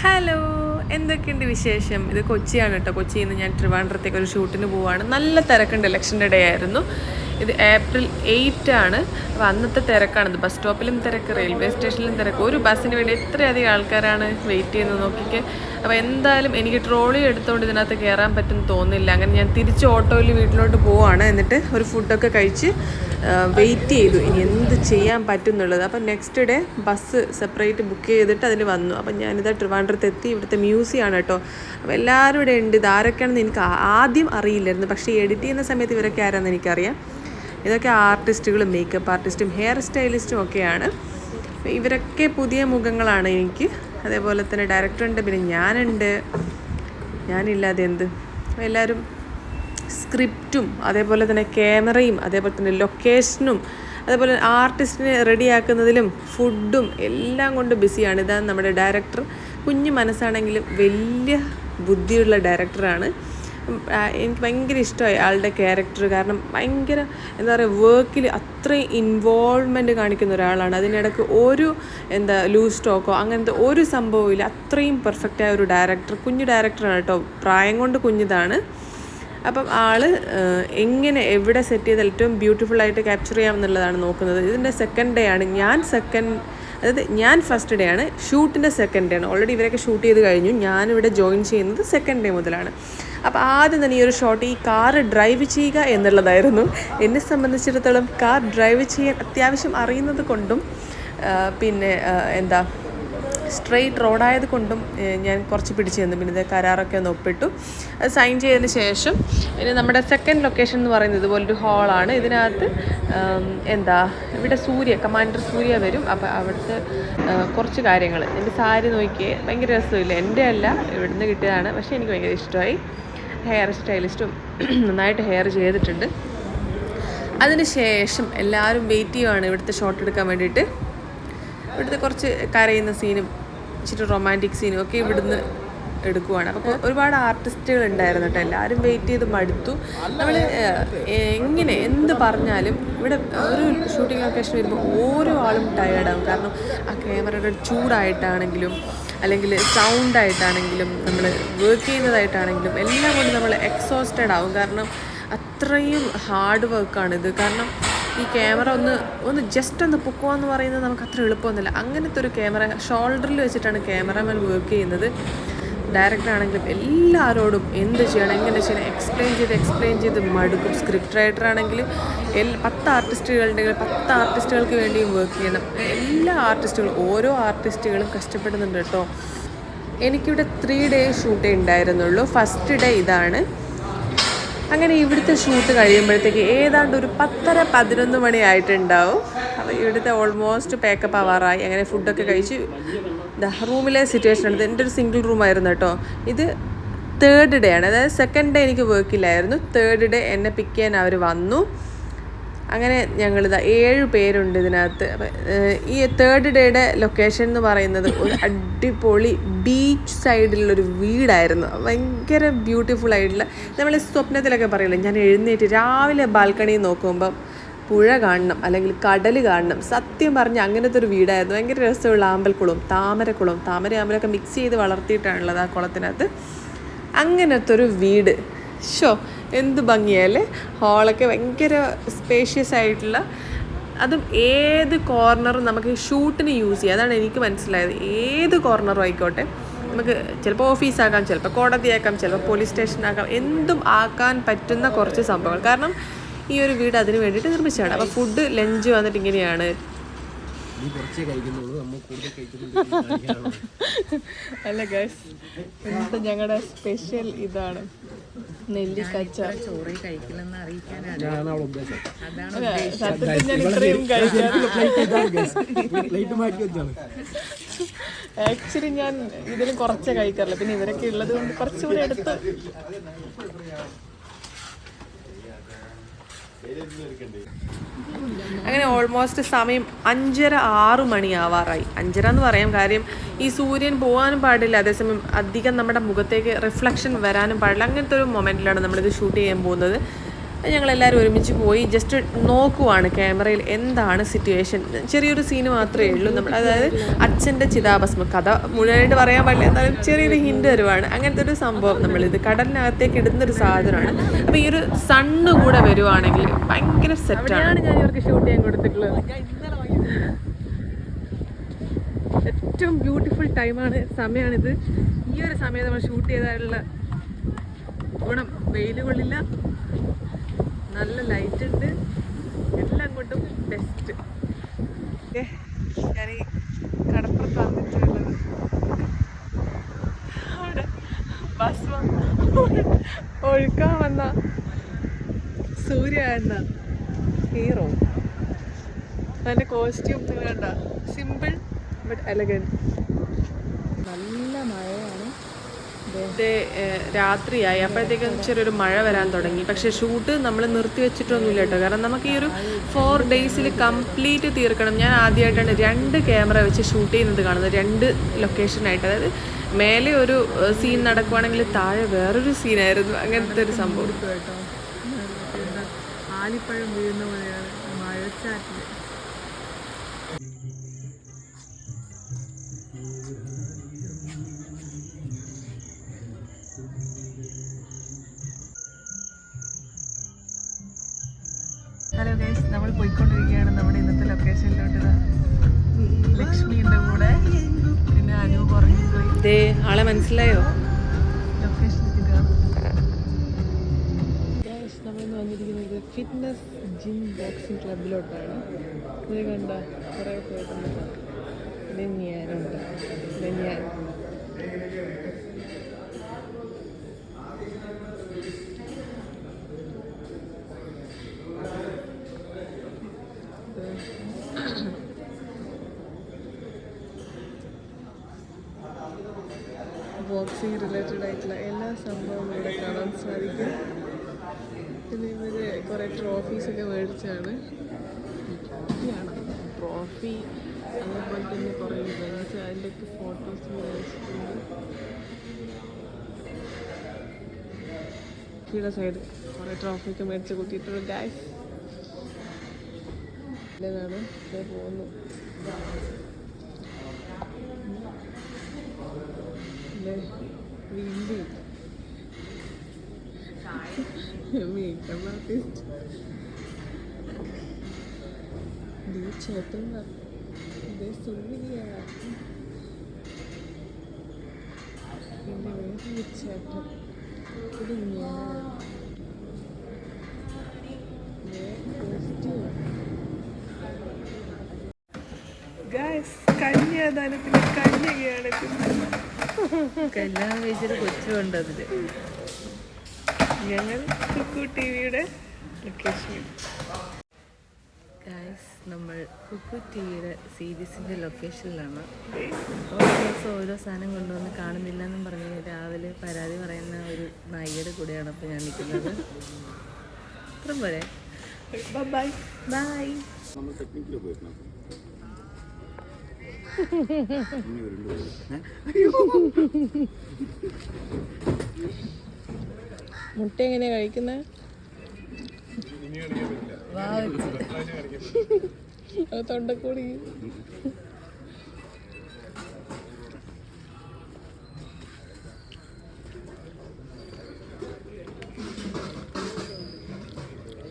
Hello, എന്തൊക്കെയുണ്ട് വിശേഷം? ഇത് കൊച്ചിയാണ് കേട്ടോ. കൊച്ചിയിൽ നിന്ന് ഞാൻ ട്രിവാൻഡ്രത്തേക്ക് ഒരു ഷൂട്ടിന് പോവുകയാണ്. നല്ല തിരക്കുണ്ട്. ഇലക്ഷൻ്റെ ഡേ ആയിരുന്നു. ഇത് ഏപ്രിൽ 8 ആണ്. അപ്പോൾ അന്നത്തെ തിരക്കാണിത്. ബസ് സ്റ്റോപ്പിലും തിരക്ക്, റെയിൽവേ സ്റ്റേഷനിലും തിരക്ക്. ഒരു ബസ്സിന് വേണ്ടി എത്രയധികം ആൾക്കാരാണ് വെയിറ്റ് ചെയ്യുന്നത് നോക്കിക്ക്. അപ്പോൾ എന്തായാലും എനിക്ക് ട്രോളി എടുത്തുകൊണ്ട് ഇതിനകത്ത് കയറാൻ പറ്റുമെന്ന് തോന്നുന്നില്ല. അങ്ങനെ ഞാൻ തിരിച്ച് ഓട്ടോയിൽ വീട്ടിലോട്ട് പോവുകയാണ്. എന്നിട്ട് ഒരു ഫുഡൊക്കെ കഴിച്ച് വെയിറ്റ് ചെയ്തു ഇനി എന്ത് ചെയ്യാൻ പറ്റും എന്നുള്ളത്. അപ്പം next day bus separate book ചെയ്തിട്ട് അതിന് വന്നു. അപ്പം ഞാനിത് ട്രിവാൻഡ്രത്ത് എത്തി. ഇവിടുത്തെ മ്യൂസിയമാണ് കേട്ടോ. അപ്പോൾ എല്ലാവരും ഇവിടെ ഉണ്ട്. ഇത് ആരൊക്കെയാണെന്ന് എനിക്ക് ആദ്യം അറിയില്ലായിരുന്നു. പക്ഷേ എഡിറ്റ് ചെയ്യുന്ന സമയത്ത് ഇവരൊക്കെ ആരാണെന്ന് എനിക്കറിയാം. ഇതൊക്കെ ആർട്ടിസ്റ്റുകളും മേക്കപ്പ് ആർട്ടിസ്റ്റും ഹെയർ സ്റ്റൈലിസ്റ്റും ഒക്കെയാണ്. ഇവരൊക്കെ പുതിയ മുഖങ്ങളാണ് എനിക്ക്. അതേപോലെ തന്നെ ഡയറക്ടറുണ്ട്, പിന്നെ ഞാനില്ലാതെ എന്ത്. എല്ലാവരും സ്ക്രിപ്റ്റും അതേപോലെ തന്നെ ക്യാമറയും അതേപോലെ തന്നെ ലൊക്കേഷനും അതേപോലെ ആർട്ടിസ്റ്റിനെ റെഡിയാക്കുന്നതിലും ഫുഡും എല്ലാം കൊണ്ട് ബിസിയാണ്. ഇതാണ് നമ്മുടെ ഡയറക്ടർ. കുഞ്ഞു മനസ്സാണെങ്കിലും വലിയ ബുദ്ധിയുള്ള ഡയറക്ടറാണ്. എനിക്ക് ഭയങ്കര ഇഷ്ടമായി ആളുടെ ക്യാരക്ടർ. കാരണം ഭയങ്കര എന്താ പറയുക, വർക്കിൽ അത്രയും ഇൻവോൾവ്മെൻറ്റ് കാണിക്കുന്ന ഒരാളാണ്. അതിനിടയ്ക്ക് ഒരു ലൂസ് സ്റ്റോക്കോ അങ്ങനത്തെ ഒരു സംഭവമില്ല. അത്രയും പെർഫെക്റ്റായ ഒരു ഡയറക്ടർ. കുഞ്ഞു ഡയറക്ടറാണ് കേട്ടോ, പ്രായം കൊണ്ട് കുഞ്ഞിതാണ്. അപ്പം എങ്ങനെ എവിടെ സെറ്റ് ചെയ്ത് ഏറ്റവും ബ്യൂട്ടിഫുള്ളായിട്ട് ക്യാപ്ചർ ചെയ്യാമെന്നുള്ളതാണ് നോക്കുന്നത്. ഇതിൻ്റെ സെക്കൻഡ് ഡേ ആണ്. ഞാൻ ഫസ്റ്റ് ഡേ ആണ്, ഷൂട്ടിൻ്റെ സെക്കൻഡ് ഡേ ആണ്. ഓൾറെഡി ഇവരൊക്കെ ഷൂട്ട് ചെയ്ത് കഴിഞ്ഞു. ഞാനിവിടെ ജോയിൻ ചെയ്യുന്നത് സെക്കൻഡ് ഡേ മുതലാണ്. അപ്പോൾ ആദ്യം തന്നെ ഈ ഒരു ഷോട്ട് ഈ കാറ് ഡ്രൈവ് ചെയ്യുക എന്നുള്ളതായിരുന്നു. എന്നെ സംബന്ധിച്ചിടത്തോളം കാർ ഡ്രൈവ് ചെയ്യാൻ അത്യാവശ്യം അറിയുന്നത് കൊണ്ടും പിന്നെ സ്ട്രെയിറ്റ് റോഡായത് കൊണ്ടും ഞാൻ കുറച്ച് പിടിച്ചു തന്നു. പിന്നെ ഇത് കരാറൊക്കെ ഒന്ന് ഒപ്പിട്ടു. അത് സൈൻ ചെയ്തതിന് ശേഷം ഇനി നമ്മുടെ സെക്കൻഡ് ലൊക്കേഷൻ എന്ന് പറയുന്നത് ഇതുപോലൊരു ഹാളാണ്. ഇതിനകത്ത് ഇവിടെ കമാൻഡർ സൂര്യ വരും. അപ്പോൾ അവിടുത്തെ കുറച്ച് കാര്യങ്ങൾ. എൻ്റെ സാരി നോക്കിയേ, ഭയങ്കര രസമില്ല. എൻ്റെ അല്ല, ഇവിടുന്ന് കിട്ടിയതാണ്. പക്ഷേ എനിക്ക് ഭയങ്കര ഇഷ്ടമായി. ഹെയർ സ്റ്റൈലിസ്റ്റും നന്നായിട്ട് ഹെയർ ചെയ്തിട്ടുണ്ട്. അതിന് ശേഷം എല്ലാവരും വെയിറ്റ് ചെയ്യുവാണ് ഇവിടുത്തെ ഷോട്ട് എടുക്കാൻ വേണ്ടിയിട്ട്. ഇവിടുത്തെ കുറച്ച് കരയുന്ന സീനും ഇച്ചിരി റൊമാൻറ്റിക് സീനും ഒക്കെ ഇവിടുന്ന് എടുക്കുവാണ്. അപ്പോൾ ഒരുപാട് ആർട്ടിസ്റ്റുകൾ ഉണ്ടായിരുന്നു കേട്ടോ. എല്ലാവരും വെയിറ്റ് ചെയ്ത് മടുത്തു. നമ്മൾ എന്ത് പറഞ്ഞാലും ഇവിടെ ഒരു ഷൂട്ടിംഗ് ലൊക്കേഷൻ വരുമ്പോൾ ഓരോ ആളും ടയേർഡാകും. കാരണം ആ ക്യാമറയുടെ ചൂടായിട്ടാണെങ്കിലും അല്ലെങ്കിൽ സൗണ്ടായിട്ടാണെങ്കിലും നമ്മൾ വർക്ക് ചെയ്യുന്നതായിട്ടാണെങ്കിലും എല്ലാം കൊണ്ട് നമ്മൾ എക്സോസ്റ്റഡ് ആവും. കാരണം അത്രയും ഹാർഡ് വർക്കാണിത്. കാരണം ഈ ക്യാമറ ഒന്ന് ജസ്റ്റ് ഒന്ന് പൊക്കുവാന്ന് പറയുന്നത് നമുക്ക് അത്ര എളുപ്പമൊന്നുമില്ല. അങ്ങനത്തെ ഒരു ക്യാമറ ഷോൾഡറിൽ വെച്ചിട്ടാണ് ക്യാമറമാൻ വർക്ക് ചെയ്യുന്നത്. ഡയറക്ടറാണെങ്കിലും എല്ലാവരോടും എന്ത് ചെയ്യണം, എങ്ങനെ ചെയ്യണം എക്സ്പ്ലെയിൻ ചെയ്ത് മടുക്കും. സ്ക്രിപ്റ്റ് റൈറ്റർ ആണെങ്കിൽ 10 ആർട്ടിസ്റ്റുകളുണ്ടെങ്കിൽ 10 ആർട്ടിസ്റ്റുകൾക്ക് വേണ്ടിയും വർക്ക് ചെയ്യണം. ഓരോ ആർട്ടിസ്റ്റുകളും കഷ്ടപ്പെടുന്നുണ്ട് കേട്ടോ. എനിക്കിവിടെ 3 ഡേ ഷൂട്ടേ ഉണ്ടായിരുന്നുള്ളൂ. ഫസ്റ്റ് ഡേ ഇതാണ്. അങ്ങനെ ഇവിടുത്തെ ഷൂട്ട് കഴിയുമ്പോഴത്തേക്ക് ഏതാണ്ട് ഒരു 10:30-11 മണി ആയിട്ടുണ്ടാവും. അപ്പോൾ ഇവിടുത്തെ ഓൾമോസ്റ്റ് പാക്കപ്പ് ആവാറായി. അങ്ങനെ ഫുഡൊക്കെ കഴിച്ച് റൂമിലെ സിറ്റുവേഷൻ ആണ്. എൻ്റെ ഒരു സിംഗിൾ റൂമായിരുന്നു കേട്ടോ. ഇത് 3rd ഡേ ആണ്. അതായത് സെക്കൻഡ് ഡേ എനിക്ക് വർക്കില്ലായിരുന്നു. 3rd ഡേ എന്നെ പിക്ക് ചെയ്യാൻ അവർ വന്നു. അങ്ങനെ ഞങ്ങളിതാ 7 പേരുണ്ട് ഇതിനകത്ത്. ഈ 3rd ഡേയുടെ ലൊക്കേഷൻ എന്ന് പറയുന്നത് ഒരു അടിപൊളി ബീച്ച് സൈഡിലുള്ളൊരു വീടായിരുന്നു. ഭയങ്കര ബ്യൂട്ടിഫുൾ ആയിട്ടുള്ള, നമ്മൾ സ്വപ്നത്തിലൊക്കെ പറയില്ലേ, ഞാൻ എഴുന്നേറ്റ് രാവിലെ ബാൽക്കണിയിൽ നോക്കുമ്പം പുഴ കാണണം അല്ലെങ്കിൽ കടൽ കാണണം. സത്യം പറഞ്ഞ് അങ്ങനത്തെ ഒരു വീടായിരുന്നു. ഭയങ്കര രസമുള്ള ആമ്പൽക്കുളവും താമരയൊക്കെ മിക്സ് ചെയ്ത് വളർത്തിയിട്ടാണുള്ളത് ആ കുളത്തിനകത്ത്. അങ്ങനത്തെ ഒരു വീട്. എന്ത് ഭംഗിയല്ലേ. ഹാളൊക്കെ ഭയങ്കര സ്പേഷ്യസ് ആയിട്ടുള്ള, അതും ഏത് കോർണറും നമുക്ക് ഷൂട്ടിന് യൂസ് ചെയ്യാം. അതാണ് എനിക്ക് മനസ്സിലായത്. ഏത് കോർണറും ആയിക്കോട്ടെ, നമുക്ക് ചിലപ്പോൾ ഓഫീസാക്കാം, ചിലപ്പോൾ കോടതിയാക്കാം, ചിലപ്പോൾ പോലീസ് സ്റ്റേഷനാക്കാം, എന്തും ആക്കാൻ പറ്റുന്ന കുറച്ച് സംഭവങ്ങൾ. കാരണം ഈ ഒരു വീട് അതിന് വേണ്ടിയിട്ട് നിർമ്മിച്ചതാണ്. അപ്പോൾ ഫുഡ് ലഞ്ച് വന്നിട്ട് ഇങ്ങനെയാണ്. അല്ല ഗൈസ്, ഞങ്ങളുടെ സ്പെഷ്യൽ ഇതാണ് നെല്ലിക്കച്ച. ചോറ് കഴിക്കില്ലെന്ന് അറിയിക്കാനാണ് സത്യത്തിൽ ഞാൻ ഇത്രയും ആക്ച്വലി ഞാൻ ഇതിൽ കുറച്ചേ കഴിക്കാറില്ല. പിന്നെ ഇവരൊക്കെ ഉള്ളത് കൊണ്ട് കുറച്ചുകൂടി എടുത്ത്. അങ്ങനെ ഓൾമോസ്റ്റ് സമയം 5:30-6 മണി ആവാറായി. 5:30 എന്ന് പറയാം, കാര്യം ഈ സൂര്യൻ പോകാനും പാടില്ല, അതേസമയം അധികം നമ്മുടെ മുഖത്തേക്ക് റിഫ്ലക്ഷൻ വരാനും പാടില്ല. അങ്ങനത്തെ ഒരു മൊമെൻറ്റിലാണ് നമ്മളിത് ഷൂട്ട് ചെയ്യാൻ പോകുന്നത്. ഞങ്ങളെല്ലാവരും ഒരുമിച്ച് പോയി ജസ്റ്റ് നോക്കുവാണ് ക്യാമറയിൽ എന്താണ് സിറ്റുവേഷൻ. ചെറിയൊരു സീന് മാത്രമേ ഉള്ളൂ. നമ്മൾ അതായത് അച്ഛൻ്റെ ചിതാഭസ്മം, കഥ മുഴുവനായിട്ട് പറയാൻ പാടില്ല, എന്നാലും ചെറിയൊരു ഹിൻഡ് തരുവാണ്. അങ്ങനത്തെ ഒരു സംഭവം നമ്മളിത് കടലിനകത്തേക്ക് ഇടുന്നൊരു സാധനമാണ്. അപ്പോൾ ഈ ഒരു സണ്ണ് കൂടെ വരുവാണെങ്കിൽ ഭയങ്കര സെറ്റാണ്. ഞാൻ ഇവർക്ക് ഷൂട്ട് ചെയ്യാൻ കൊടുത്തിട്ടുള്ളത്. ഏറ്റവും ബ്യൂട്ടിഫുൾ സമയമാണിത്. ഈ ഒരു സമയം നമ്മൾ ഷൂട്ട് ചെയ്താലുള്ള ഗുണം, വെയിൽ കൊള്ളില്ല, നല്ല ലൈറ്റ് ഉണ്ട്, എല്ലാം കൊണ്ടും ബെസ്റ്റ്. ഞാൻ ഈ കടപ്പുറത്ത് വന്നിട്ടുള്ളത് അവിടെ ബസ് ഒഴുക്കാൻ വന്ന സൂര്യ എന്ന ഹീറോ. അതിൻ്റെ കോസ്റ്റ്യൂം വേണ്ട, സിമ്പിൾ ബട്ട് എലഗൻറ്റ്. നല്ല മഴയാണ്. രാത്രിയായി, അപ്പോഴത്തേക്കും ചെറിയൊരു മഴ വരാൻ തുടങ്ങി. പക്ഷേ ഷൂട്ട് നമ്മൾ നിർത്തി വെച്ചിട്ടൊന്നുമില്ല കേട്ടോ. കാരണം നമുക്ക് ഈ ഒരു 4 ഡേയ്സിൽ കംപ്ലീറ്റ് തീർക്കണം. ഞാൻ ആദ്യമായിട്ടാണ് 2 ക്യാമറ വെച്ച് ഷൂട്ട് ചെയ്യുന്നത് കാണുന്നത്, 2 ലൊക്കേഷനായിട്ട്. അതായത് മേലെ ഒരു സീൻ നടക്കുവാണെങ്കിൽ താഴെ വേറൊരു സീനായിരുന്നു. അങ്ങനത്തെ ഒരു സംഭവം കേട്ടോ. ആലിപ്പഴം വീഴുന്ന പോലെയാണ് മഴച്ചാറ്റിൽ. ഹലോ ഗൈസ്, നമ്മൾ പോയിക്കൊണ്ടിരിക്കുകയാണ് നമ്മുടെ ഇന്നത്തെ ലൊക്കേഷനിലോട്ട്. ലക്ഷ്മിയുടെ കൂടെ, പിന്നെ അനു പറഞ്ഞു പോയി. ഇതേ ആളെ മനസ്സിലായോ? ലൊക്കേഷനിലേക്ക് നമ്മളിന്ന് വന്നിരിക്കുന്നത് ഫിറ്റ്നസ് ജിം ബോക്സിംഗ് ക്ലബിലോട്ടാണ്. ഇത് കണ്ട കുറേ പോയിട്ടുണ്ട്. ഇത് ഞാനുണ്ട്, ഇത് ഞാൻ. ബോക്സിങ് റിലേറ്റഡ് ആയിട്ടുള്ള എല്ലാ സംഭവവും ഇവിടെ കാണാൻ സാധിക്കും. പിന്നെ ഇവർ കുറേ ട്രോഫീസൊക്കെ മേടിച്ചാണ്. ട്രോഫി, അതേപോലെ തന്നെ കുറേ ഇവൻറ്റ്സ്, അതിൻ്റെയൊക്കെ ഫോട്ടോസ് മേടിച്ചിട്ടുണ്ട്. ഇവിടെ സൈഡ് കുറേ ട്രോഫിയൊക്കെ മേടിച്ച് കൂട്ടിയിട്ടുണ്ട്. ഗൈസ് ഇതാണ് ഇവിടെ പോകുന്നു. മേക്കപ്പ് ആർട്ടിസ്റ്റ് ചേട്ടൻ സുന്ദരിയ. പിന്നെ വേറൊരു ചേട്ടൻ, ഇത് ഞാൻ ഗൈസ്. കന്യാദാനത്തിന് കന്യകയാണ്. കല്യാണം കഴിച്ചൊരു കൊച്ചുണ്ട് അതിൽ. ഞങ്ങൾ കുക്കു ടി വിയുടെ ലൊക്കേഷൻ. ഗൈസ്, നമ്മൾ കുക്കു ടി വിയുടെ സീരീസിൻ്റെ ലൊക്കേഷനിലാണ്. ഓരോ ദിവസം ഓരോ സാധനം കൊണ്ടുവന്ന് കാണുന്നില്ല എന്നും പറഞ്ഞ് രാവിലെ പരാതി പറയുന്ന ഒരു നായികയുടെ കൂടെയാണ് അപ്പോൾ ഞാൻ നിൽക്കുന്നത്. അത്രയും പോരെ. Bye bye. മുട്ട എങ്ങനെയാ കഴിക്കുന്നത്? തൊണ്ടക്കൂടി.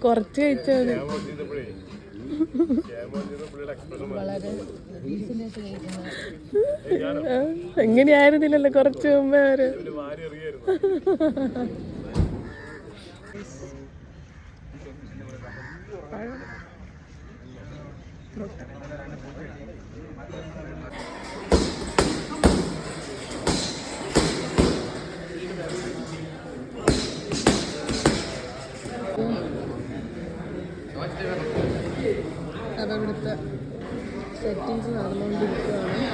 കുറച്ച് കഴിച്ചാൽ വളരെ എങ്ങനെയായിരുന്നില്ലല്ലോ കുറച്ച് മുമ്പേ അവര്. അതവിടുത്തെ സെറ്റിങ്സ് നടന്നുകൊണ്ടിരിക്കുകയാണ്.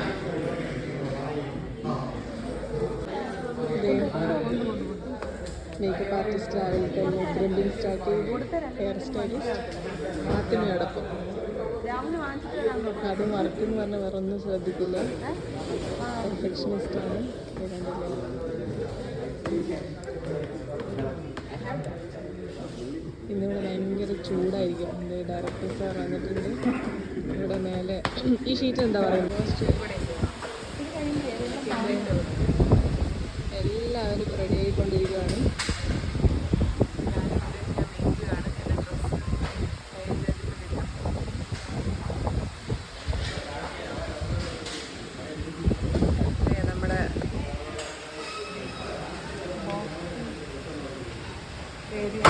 മേക്കപ്പ് ആർട്ടിസ്റ്റ് രാവിലെ തന്നെ ത്രെഡിങ് സ്റ്റാർട്ട് ചെയ്തു. ഹെയർ സ്റ്റൈലിസ്റ്റ് ആത്തിനടക്കം അതും വർക്കെന്ന് പറഞ്ഞാൽ വേറെ ഒന്നും ശ്രദ്ധിക്കില്ല. പെർഫെക്ഷനിസ്റ്റാണ്. ഇന്നിവിടെ ഭയങ്കര ചൂടായിരിക്കും. എൻ്റെ ഡയറക്ടർ സാർ വന്നിട്ടുണ്ട്. ഇവിടെ മേലെ ഈ ഷീറ്റ് എന്താ പറയുക, എല്ലാവരും റെഡി ആയിക്കൊണ്ടിരിക്കുകയാണ്. നമ്മുടെ ഏരിയ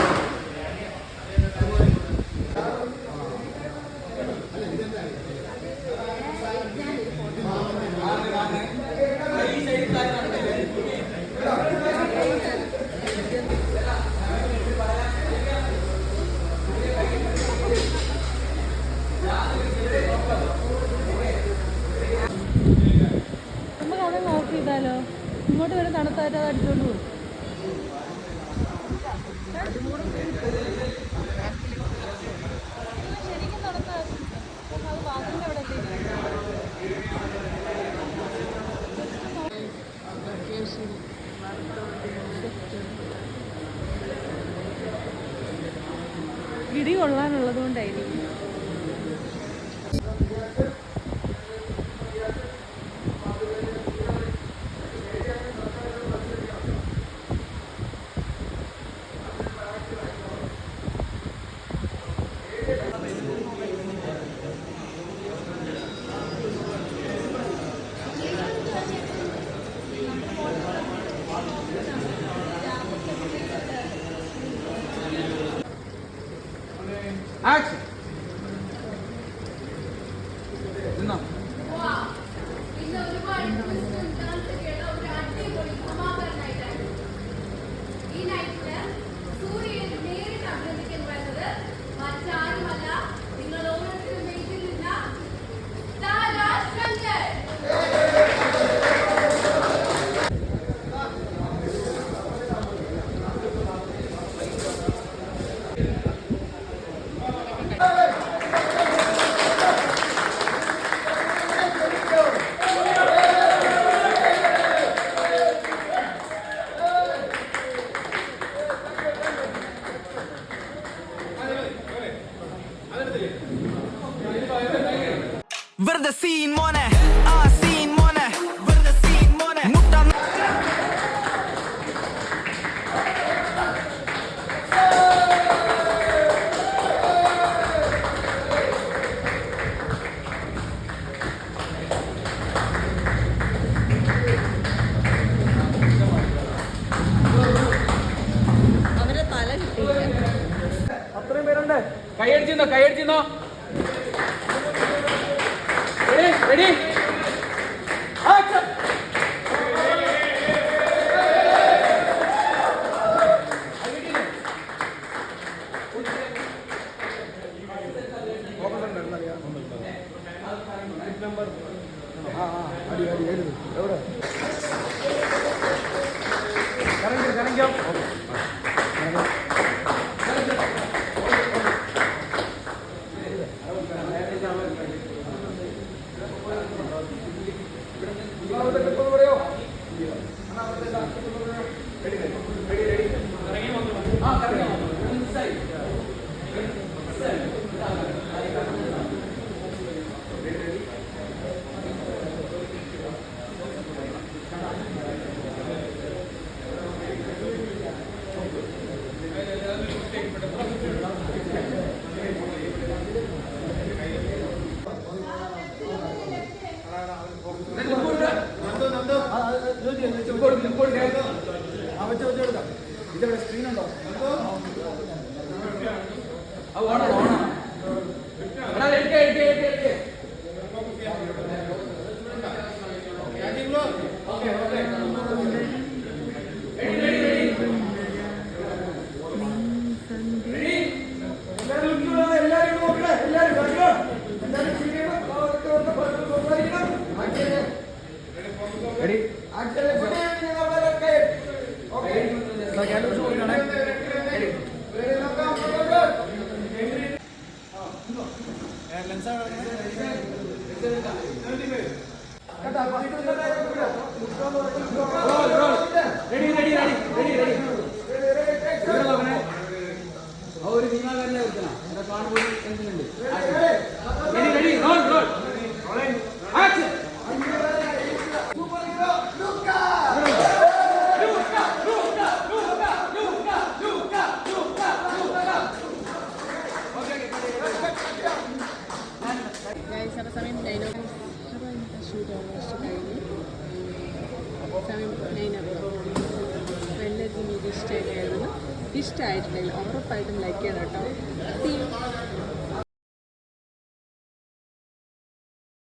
നമുക്ക് അത് നോക്കി ചെയ്താലോ. ഇങ്ങോട്ട് വരെ തണുത്തായിട്ട് അത് അടിച്ചോണ്ട് പോകും. ശരിക്കും തണുത്താ അത് വാക്കിൻ്റെ അവിടെ ഇടി കൊള്ളാനുള്ളത് കൊണ്ടായിരിക്കും. Action! No. വെറുതെ സീൻ മോനെ ആ സീൻ മോനെ വെറുതെ സീൻ മോനെ മുട്ടാൻ അവരെ തല കിട്ടിയില്ല. അത്രയും പേരുണ്ട്. കൈയടിച്ചിരുന്നോ റെഡി ആക്ഷൻ. എവിടെ കറങ്ങിയോ ഇതെവിടെ സ്ക്രീൻ ഉണ്ടോ? ഓൾമോസ്റ്റ് കഴിഞ്ഞു. സമയം 9 o'clock. എല്ലാവർക്കും വീഡിയോ ഇഷ്ടമായിരുന്നു. ഇഷ്ടമായിട്ടുണ്ടെങ്കിൽ ഉറപ്പായിട്ടും ലൈക്ക് ചെയ്യണം കേട്ടോ. See you.